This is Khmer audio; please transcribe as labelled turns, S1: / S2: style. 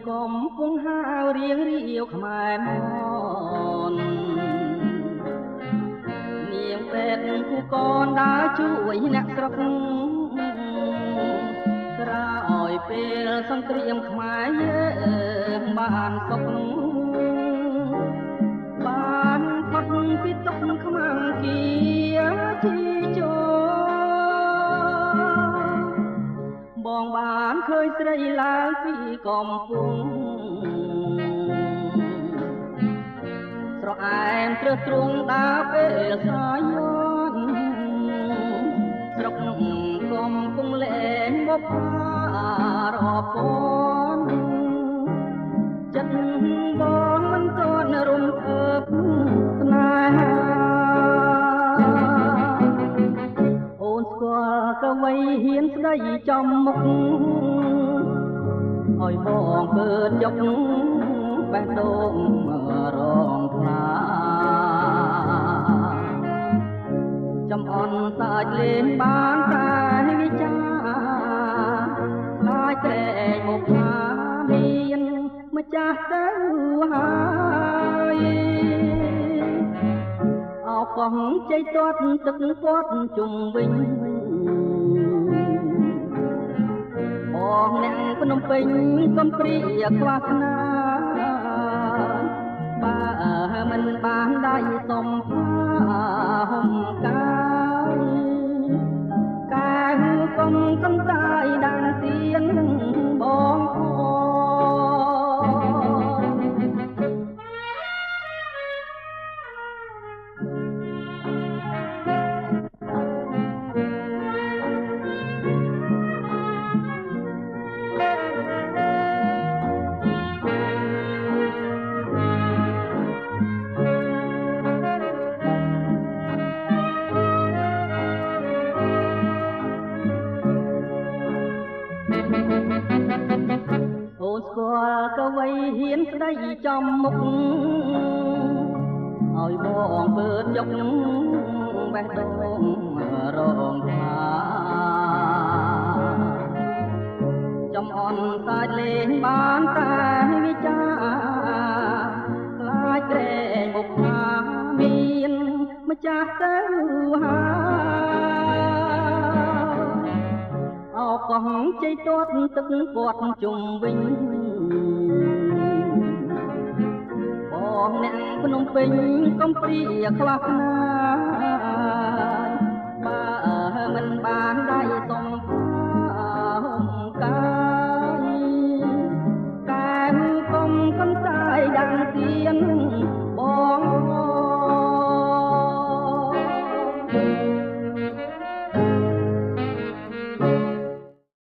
S1: កំពុងហាវរៀងរាវខ្មែរមកនាងពេទ្យគូកនដើរជួយអ្នកស្រុកក្រោយពេលសង្គ្រាមខ្មែរយើងបានសុខបានផុតពីទុក្ខខ្មាំងគៀជីជោបងបានឃើញស្រីឡើងពីកំពុងស្រអែមត្រឹសទ្រង់ដើរពេលសាយន់ស្រុកកំពុងលែងមករពនចិត្តបងមិនទាន់រំភើបស្នេហាអូនស្គាល់កវីហ៊ានស្ដីចំមុខឲ្យបងកើតយកបេះដូងរងថ្លាចំអន់សាច់លេងបានតែវិចាខ្លាចត្រែងមកថាមានម្ចាស់ទៅហើយអោកងជ័យទាត់ទឹកពាត់ជុំវិញបងអ្នកភ្នំពេញកំព្រាខ្វះខ្នាបើមិនបានដៃសំផាហុំកាយកុំកំតាយដានទៀនបងអូស្គាល់កវីហ៊ានស្ដីចំមុខឲ្យបងពើតយកបេះដូងរងថ្លាចំអន់សាច់លេងបានតែវិចាខ្លាចត្រែងមុខថាមានម្ចាស់ទៅហើយអោកងជ័យទាត់ទឹកពាត់ជុំវិញបងអ្នកភ្នំពេញកំព្រាខ្វះខ្នាបើមិនបានដ